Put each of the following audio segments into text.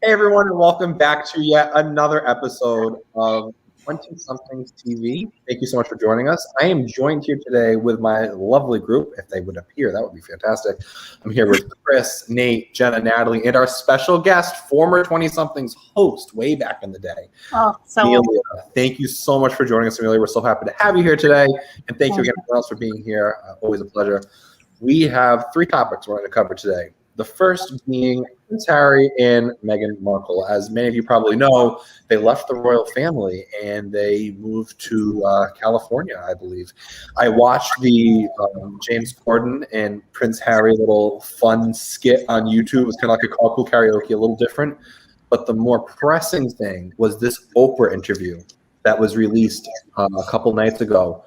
Hey everyone, and welcome back to yet another episode of 20Somethings TV. Thank you so much for joining us. I am joined here today with my lovely group. If they would appear, that would be fantastic. I'm here with Chris, Nate, Jenna, Natalie, and our special guest, former 20Somethings host way back in the day, Amelia. Thank you so much for joining us, Amelia. We're so happy to have you here today, and thank you again else for being here. Always a pleasure. We have three topics we're going to cover today. The first being Prince Harry and Meghan Markle. As many of you probably know, they left the royal family and they moved to California, I believe. I watched the James Corden and Prince Harry little fun skit on YouTube. It was kind of like a carpool karaoke, a little different. But the more pressing thing was this Oprah interview that was released a couple nights ago.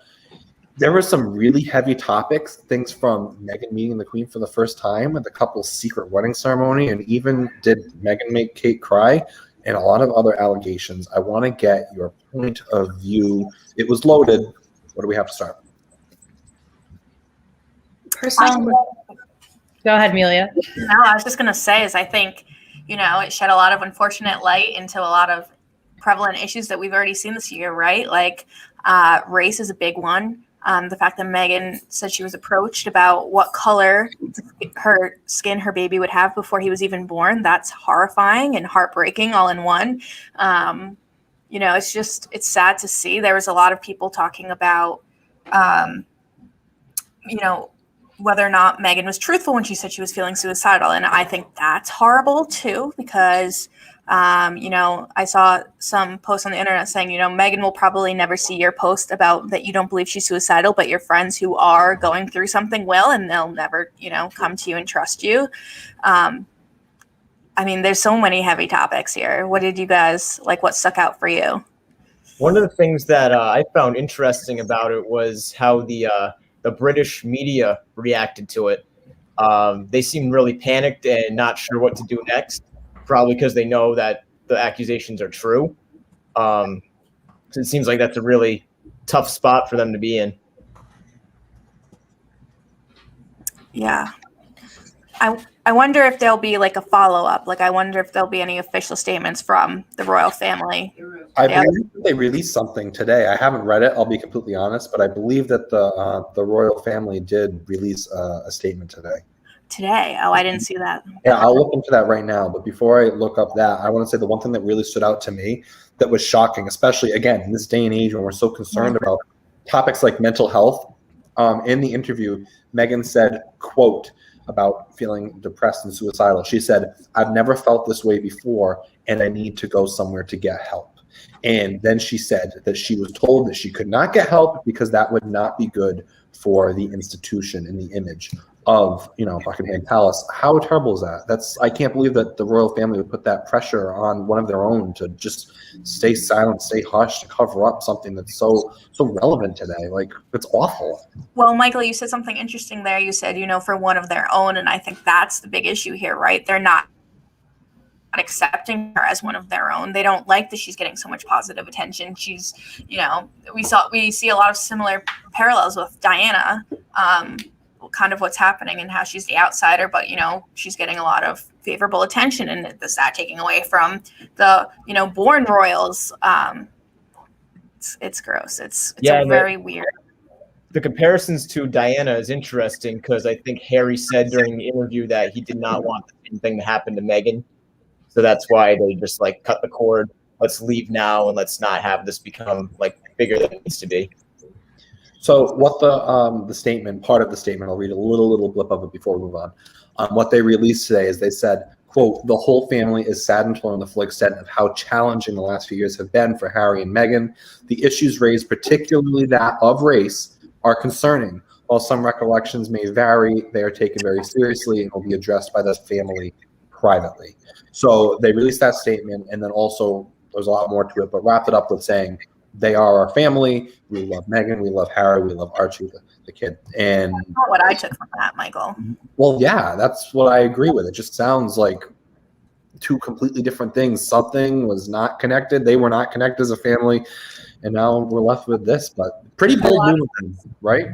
There were some really heavy topics, things from Meghan meeting the Queen for the first time and the couple's secret wedding ceremony, and even did Meghan make Kate cry, and a lot of other allegations. I want to get your point of view. It was loaded. What do we have to start? Personally, go ahead, Amelia. No, I was just going to say is I think, it shed a lot of unfortunate light into a lot of prevalent issues that we've already seen this year, right? Like race is a big one. The fact that Meghan said she was approached about what color her skin her baby would have before he was even born. That's horrifying and heartbreaking all in one. It's sad to see. There was a lot of people talking about, whether or not Meghan was truthful when she said she was feeling suicidal. And I think that's horrible too, because I saw some posts on the internet saying, Meghan will probably never see your post about that you don't believe she's suicidal, but your friends who are going through something will, and they'll never, come to you and trust you. There's so many heavy topics here. What did you guys what stuck out for you? One of the things that I found interesting about it was how the British media reacted to it. They seemed really panicked and not sure what to do next. Probably because they know that the accusations are true. So it seems like that's a really tough spot for them to be in. Yeah. I wonder if there'll be a follow-up. I wonder if there'll be any official statements from the royal family. I believe they released something today. I haven't read it, I'll be completely honest, but I believe that the royal family did release a statement today. Today? Oh, I didn't see that. Yeah, I'll look into that right now. But before I look up that, I want to say the one thing that really stood out to me that was shocking, especially, again, in this day and age when we're so concerned about topics like mental health. In the interview, Meghan said, quote, about feeling depressed and suicidal. She said, "I've never felt this way before, and I need to go somewhere to get help." And then she said that she was told that she could not get help because that would not be good for the institution and the image of Buckingham Palace. How terrible is that? I can't believe that the royal family would put that pressure on one of their own to just stay silent, stay hushed, to cover up something that's so relevant today. It's awful. Well, Michael, you said something interesting there. You said, for one of their own, and I think that's the big issue here, right? They're not accepting her as one of their own. They don't like that she's getting so much positive attention. She's, we see a lot of similar parallels with Diana. Kind of what's happening and how she's the outsider, but she's getting a lot of favorable attention, and is that taking away from the born royals? It's gross. It's very weird. The comparisons to Diana is interesting because I think Harry said during the interview that he did not want the same thing to happen to Meghan, so that's why they just cut the cord. Let's leave now and let's not have this become bigger than it needs to be. So what the statement, part of the statement, I'll read a little blip of it before we move on. What they released today is they said, quote, "The whole family is saddened to learn the full extent of how challenging the last few years have been for Harry and Meghan. The issues raised, particularly that of race, are concerning. While some recollections may vary, they are taken very seriously and will be addressed by the family privately." So they released that statement, and then also there's a lot more to it, but wrapped it up with saying, they are our family. We love Meghan. We love Harry. We love Archie, the kid. And that's not what I took from that, Michael. Well, yeah, that's what I agree with. It just sounds like two completely different things. Something was not connected. They were not connected as a family. And now we're left with this. But pretty bold move, right?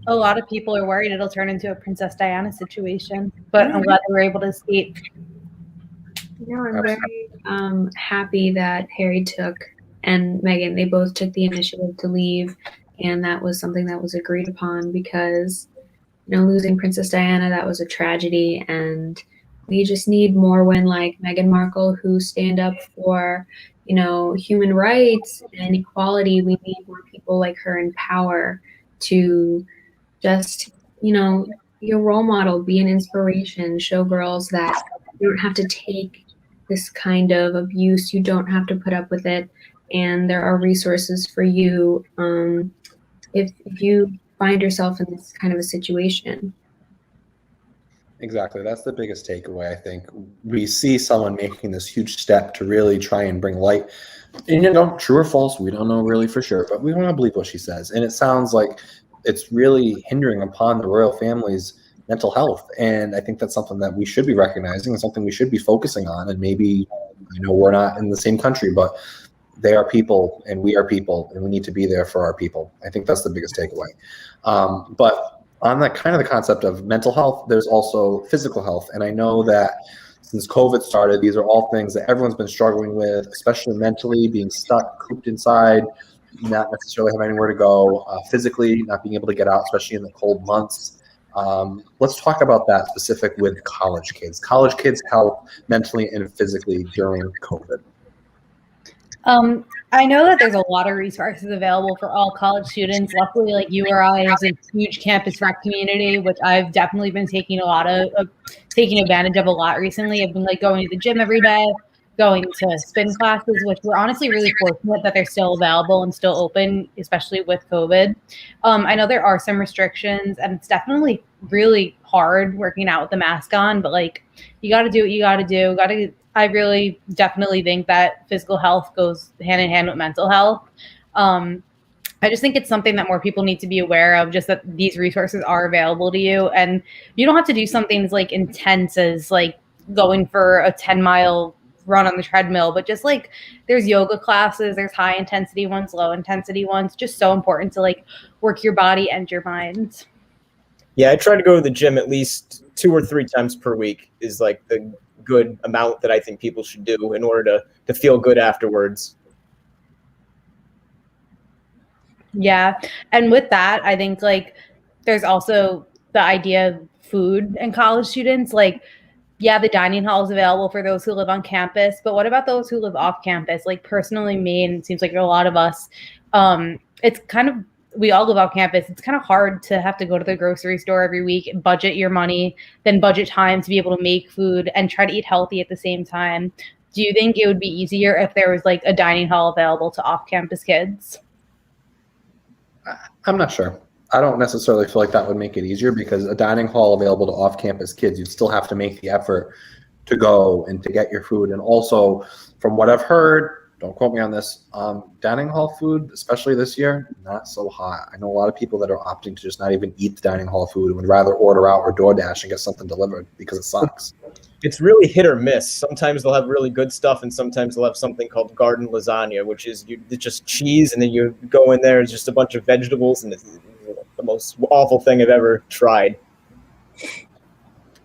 A lot of people are worried it'll turn into a Princess Diana situation. But I'm glad they were able to escape. I'm very happy that Harry and Meghan, they both took the initiative to leave, and that was something that was agreed upon because, losing Princess Diana, that was a tragedy, and we just need more women like Meghan Markle who stand up for, human rights and equality. We need more people like her in power to just, be a role model, be an inspiration, show girls that you don't have to take this kind of abuse, you don't have to put up with it, and there are resources for you if you find yourself in this kind of a situation. Exactly. That's the biggest takeaway, I think. We see someone making this huge step to really try and bring light. And, true or false, we don't know really for sure, but we want to believe what she says. And it sounds like it's really hindering upon the royal family's mental health. And I think that's something that we should be recognizing and something we should be focusing on. And maybe, we're not in the same country, but they are people and we are people and we need to be there for our people. I think that's the biggest takeaway. But on that kind of the concept of mental health, there's also physical health. And I know that since COVID started, these are all things that everyone's been struggling with, especially mentally, being stuck, cooped inside, not necessarily having anywhere to go, physically, not being able to get out, especially in the cold months. Let's talk about that specific with college kids' health mentally and physically during COVID. I know that there's a lot of resources available for all college students. Luckily, like URI has a huge campus rec community, which I've definitely been taking taking advantage of a lot recently. I've been going to the gym every day, going to spin classes, which we're honestly really fortunate that they're still available and still open, especially with COVID. I know there are some restrictions, and it's definitely really hard working out with the mask on, but you got to do what you got to do. I really definitely think that physical health goes hand in hand with mental health. I just think it's something that more people need to be aware of, just that these resources are available to you. And you don't have to do something as intense as going for a 10-mile run on the treadmill, but just there's yoga classes, there's high intensity ones, low intensity ones, just so important to work your body and your mind. Yeah, I try to go to the gym at least 2 or 3 times per week is the good amount that I think people should do in order to feel good afterwards. Yeah. And with that, I think there's also the idea of food and college students. Yeah, the dining hall is available for those who live on campus, but what about those who live off campus? Personally, me, and it seems like a lot of us, it's kind of, we all live off campus. It's kind of hard to have to go to the grocery store every week, budget your money, then budget time to be able to make food and try to eat healthy at the same time. Do you think it would be easier if there was a dining hall available to off-campus kids? I'm not sure. I don't necessarily feel like that would make it easier, because a dining hall available to off-campus kids, you'd still have to make the effort to go and to get your food. And also, from what I've heard, don't quote me on this, dining hall food, especially this year, not so hot. I know a lot of people that are opting to just not even eat the dining hall food and would rather order out or DoorDash and get something delivered because it sucks. It's really hit or miss. Sometimes they'll have really good stuff, and sometimes they'll have something called garden lasagna, which is it's just cheese, and then you go in there, it's just a bunch of vegetables, and it's the most awful thing I've ever tried.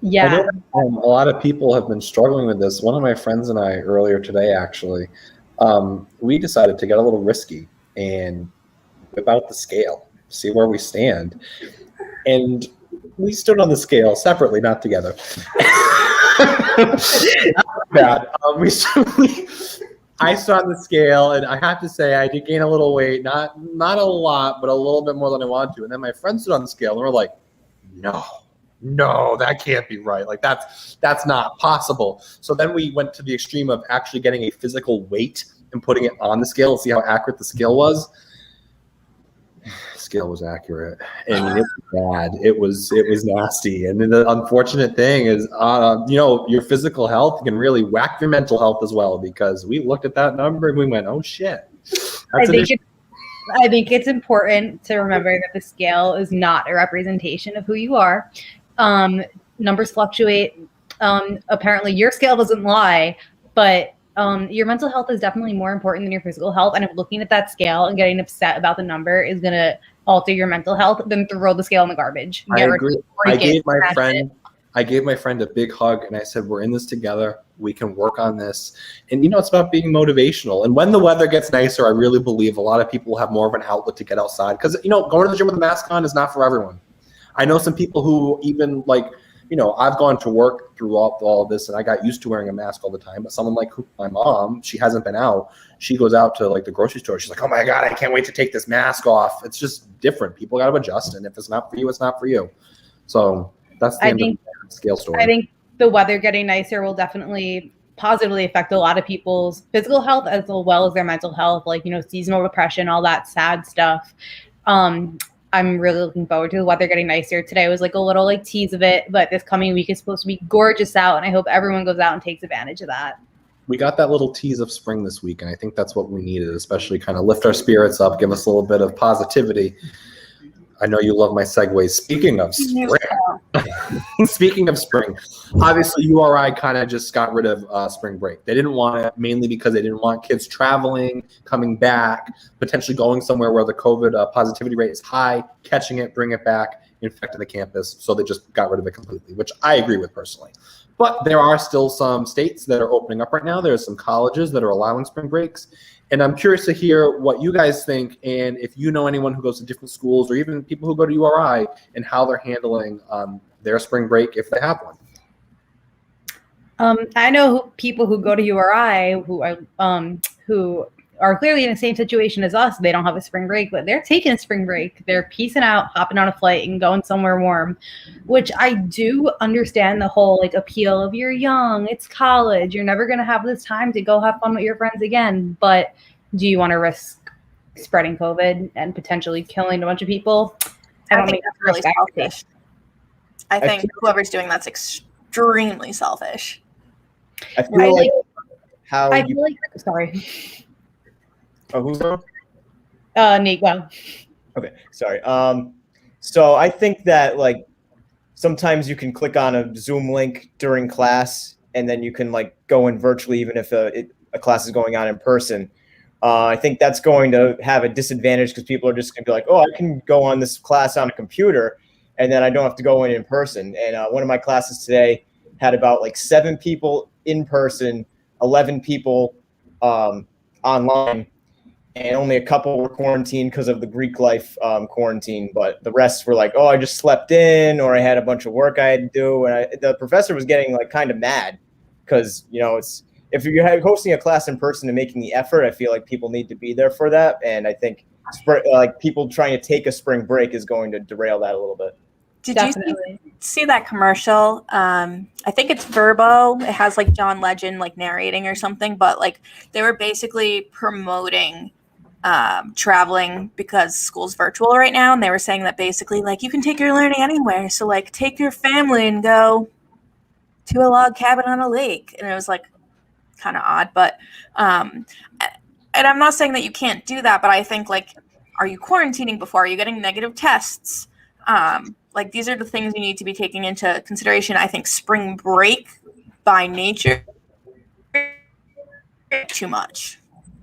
Yeah. A lot of people have been struggling with this. One of my friends and I earlier today, actually, we decided to get a little risky and whip out the scale, see where we stand. And we stood on the scale separately, not together. Bad. I stood on the scale, and I have to say I did gain a little weight, not a lot, but a little bit more than I wanted to. And then my friend stood on the scale, and we're like, no, that can't be right. That's not possible. So then we went to the extreme of actually getting a physical weight and putting it on the scale to see how accurate the scale was. Scale was accurate, and it was bad. It was nasty. And then the unfortunate thing is, your physical health can really whack your mental health as well, because we looked at that number and we went, oh shit. I think it's important to remember that the scale is not a representation of who you are. Numbers fluctuate. Apparently your scale doesn't lie, but your mental health is definitely more important than your physical health. And if looking at that scale and getting upset about the number is going to alter your mental health, then throw the scale in the garbage. I agree. I gave my friend I gave my friend a big hug and I said, we're in this together. We can work on this. And, you know, it's about being motivational. And when the weather gets nicer, I really believe a lot of people will have more of an outlet to get outside. Because, you know, going to the gym with a mask on is not for everyone. I know some people who even like, you know, I've gone to work throughout all of this and I got used to wearing a mask all the time. But someone like my mom, she hasn't been out. She goes out to like the grocery store. She's like, oh my God, I can't wait to take this mask off. It's just different. People got to adjust. And if it's not for you, it's not for you. So that's the end of the scale story. I think the weather getting nicer will definitely positively affect a lot of people's physical health as well as their mental health, like, you know, seasonal depression, all that sad stuff. I'm really looking forward to the weather getting nicer. Today was like a little like tease of it, but this coming week is supposed to be gorgeous out, and I hope everyone goes out and takes advantage of that. We got that little tease of spring this week, and I think that's what we needed, especially kind of lift our spirits up, give us a little bit of positivity. I know you love my segues. Speaking of spring, speaking of spring, obviously URI kind of just got rid of spring break. They didn't want it, mainly because they didn't want kids traveling, coming back, potentially going somewhere where the COVID positivity rate is high, catching it, bring it back, infecting the campus. So they just got rid of it completely, which I agree with personally. But there are still some states that are opening up right now. There's some colleges that are allowing spring breaks. And I'm curious to hear what you guys think, and if you know anyone who goes to different schools or even people who go to URI and how they're handling their spring break if they have one. I know people who go to URI who are clearly in the same situation as us. They don't have a spring break, but they're taking a spring break. They're peacing out, hopping on a flight and going somewhere warm, which I do understand the whole like appeal of you're young, it's college, you're never going to have this time to go have fun with your friends again. But do you want to risk spreading COVID and potentially killing a bunch of people? I think that's really selfish. I think whoever's doing that's extremely selfish. I feel like sorry. Oh, who's on? Nate, go. Okay, sorry. So I think that like sometimes you can click on a Zoom link during class, and then you can like go in virtually, even if a class is going on in person. I think that's going to have a disadvantage because people are just going to be like, oh, I can go on this class on a computer, and then I don't have to go in person. And one of my classes today had about like 7 people in person, 11 people online. And only a couple were quarantined because of the Greek life quarantine. But the rest were like, oh, I just slept in, or I had a bunch of work I had to do. And the professor was getting like kind of mad because, you know, it's if you're hosting a class in person and making the effort, I feel like people need to be there for that. And I think like people trying to take a spring break is going to derail that a little bit. Did you see that commercial? I think it's Verbo. It has like John Legend like narrating or something, but like they were basically promoting traveling because school's virtual right now, and they were saying that basically like you can take your learning anywhere. So like take your family and go to a log cabin on a lake. And it was like kind of odd, but and I'm not saying that you can't do that, but I think like, are you quarantining before? Are you getting negative tests? Like these are the things you need to be taking into consideration. I think spring break by nature too much.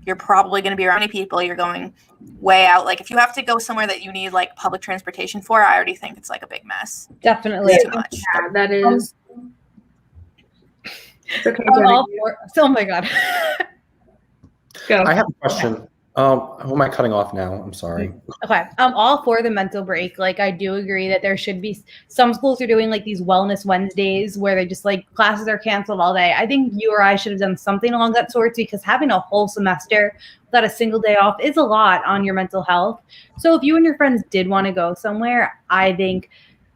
You're probably going to be around many people. You're going way out. Like if you have to go somewhere that you need like public transportation for, I already think it's like a big mess. Definitely. It's too much. Yeah, that is. It's okay. Oh my God. Go. I have a question. Who am I cutting off now? I'm sorry. Okay. I'm all for the mental break. Like I do agree that there should be some schools are doing like these wellness Wednesdays where they just like classes are canceled all day. I think URI should have done something along that sort because having a whole semester without a single day off is a lot on your mental health. So if you and your friends did want to go somewhere, I think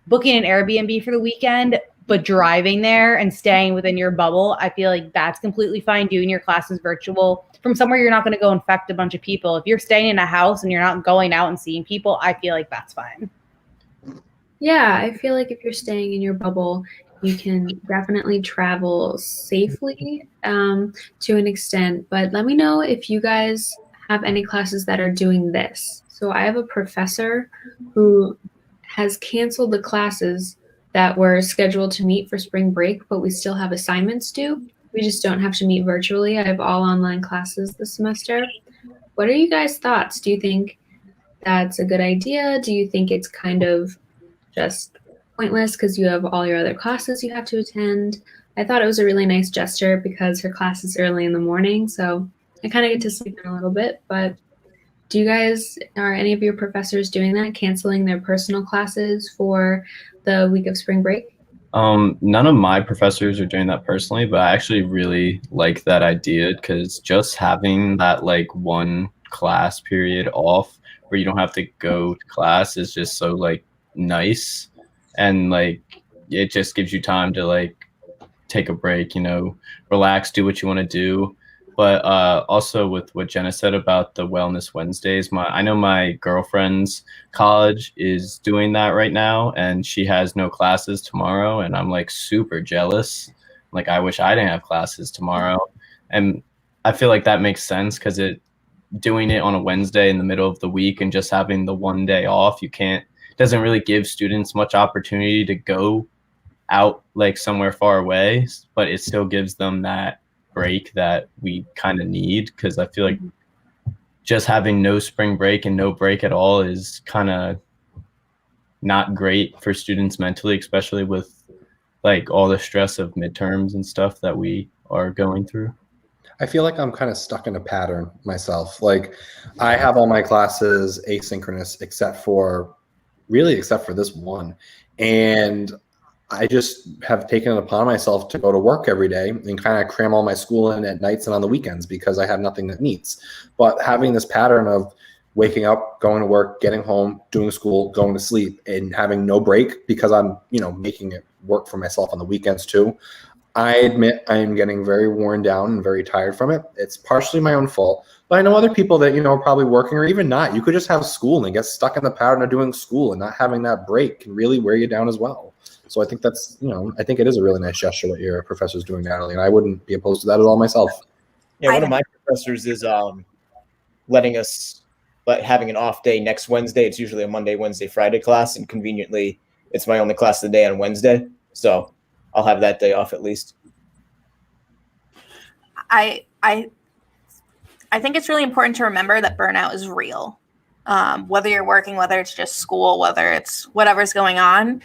booking an Airbnb for the weekend, but driving there and staying within your bubble, I feel like that's completely fine. Doing your classes virtual from somewhere you're not going to go infect a bunch of people. If you're staying in a house and you're not going out and seeing people, I feel like that's fine. Yeah, I feel like if you're staying in your bubble, you can definitely travel safely to an extent. But let me know if you guys have any classes that are doing this. So I have a professor who has canceled the classes that were scheduled to meet for spring break, but we still have assignments due. We just don't have to meet virtually. I have all online classes this semester. What are you guys' thoughts? Do you think that's a good idea? Do you think it's kind of just pointless because you have all your other classes you have to attend. I thought it was a really nice gesture because her class is early in the morning, so I kind of get to sleep in a little bit. But are any of your professors doing that, canceling their personal classes for the week of spring break? None of my professors are doing that personally, but I actually really like that idea because just having that like one class period off where you don't have to go to class is just so like nice, and like it just gives you time to like take a break, relax, do what you want to do. But also with what Jenna said about the Wellness Wednesdays, I know my girlfriend's college is doing that right now, and she has no classes tomorrow, and I'm like super jealous. Like I wish I didn't have classes tomorrow, and I feel like that makes sense because doing it on a Wednesday in the middle of the week and just having the one day off, doesn't really give students much opportunity to go out like somewhere far away, but it still gives them that break that we kind of need, because I feel like just having no spring break and no break at all is kind of not great for students mentally, especially with like all the stress of midterms and stuff that we are going through. I feel like I'm kind of stuck in a pattern myself. Like I have all my classes asynchronous except for this one. And I just have taken it upon myself to go to work every day and kind of cram all my school in at nights and on the weekends because I have nothing that meets. But having this pattern of waking up, going to work, getting home, doing school, going to sleep, and having no break because I'm, making it work for myself on the weekends too. I admit I am getting very worn down and very tired from it. It's partially my own fault, but I know other people that, are probably working or even not. You could just have school and get stuck in the pattern of doing school, and not having that break can really wear you down as well. So I think that's, I think it is a really nice gesture what your professor's doing, Natalie, and I wouldn't be opposed to that at all myself. Yeah, one of my professors is having an off day next Wednesday. It's usually a Monday, Wednesday, Friday class, and conveniently, it's my only class of the day on Wednesday. So I'll have that day off at least. I think it's really important to remember that burnout is real. Whether you're working, whether it's just school, whether it's whatever's going on.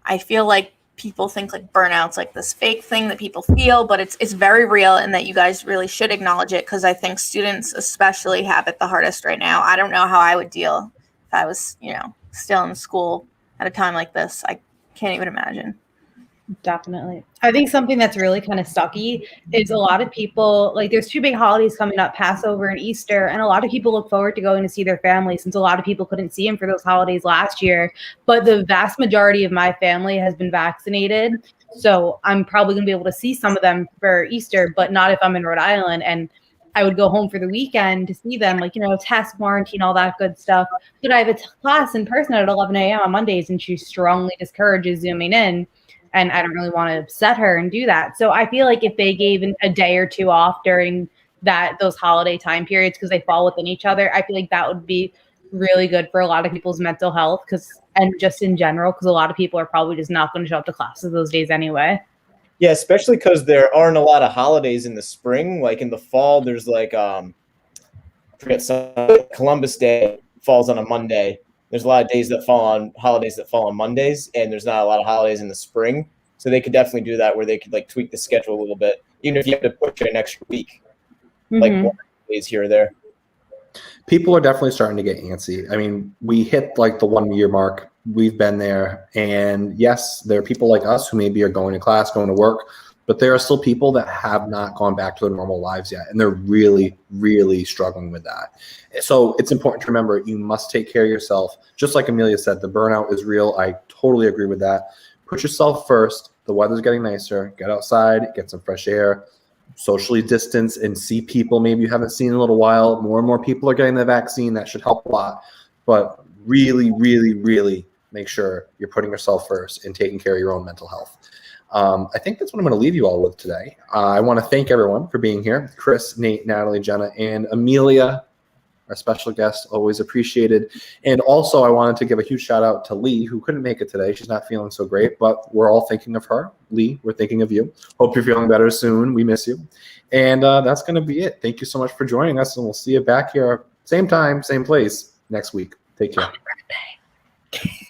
I feel like people think like burnout's like this fake thing that people feel, but it's very real, and that you guys really should acknowledge it, because I think students especially have it the hardest right now. I don't know how I would deal if I was, still in school at a time like this. I can't even imagine. Definitely. I think something that's really kind of sucky is a lot of people, like there's two big holidays coming up, Passover and Easter, and a lot of people look forward to going to see their family, since a lot of people couldn't see them for those holidays last year. But the vast majority of my family has been vaccinated, so I'm probably going to be able to see some of them for Easter, but not if I'm in Rhode Island. And I would go home for the weekend to see them, like, test, quarantine, all that good stuff. But I have a class in person at 11 a.m. on Mondays, and she strongly discourages Zooming in. And I don't really want to upset her and do that. So I feel like if they gave a day or two off during those holiday time periods, because they fall within each other, I feel like that would be really good for a lot of people's mental health, and just in general, because a lot of people are probably just not going to show up to classes those days anyway. Yeah, especially because there aren't a lot of holidays in the spring. Like in the fall, there's like Columbus Day falls on a Monday. There's a lot of days that fall on holidays that fall on Mondays, and there's not a lot of holidays in the spring. So they could definitely do that, where they could like tweak the schedule a little bit, even if you have to push it an extra week, like 1 days here or there. People are definitely starting to get antsy. I mean, we hit like the 1 year mark. We've been there, and yes, there are people like us who maybe are going to class, going to work, but there are still people that have not gone back to their normal lives yet, and they're really, really struggling with that. So it's important to remember you must take care of yourself. Just like Amelia said, the burnout is real. I totally agree with that. Put yourself first. The weather's getting nicer. Get outside, get some fresh air, socially distance, and see people maybe you haven't seen in a little while. More and more people are getting the vaccine. That should help a lot. But really, really, really make sure you're putting yourself first and taking care of your own mental health. I think that's what I'm going to leave you all with today. I want to thank everyone for being here. Chris, Nate, Natalie, Jenna, and Amelia, our special guest, always appreciated. And also I wanted to give a huge shout out to Lee, who couldn't make it today. She's not feeling so great, but we're all thinking of her. Lee, we're thinking of you. Hope you're feeling better soon. We miss you. And that's going to be it. Thank you so much for joining us, and we'll see you back here, same time, same place next week. Take care. Happy birthday.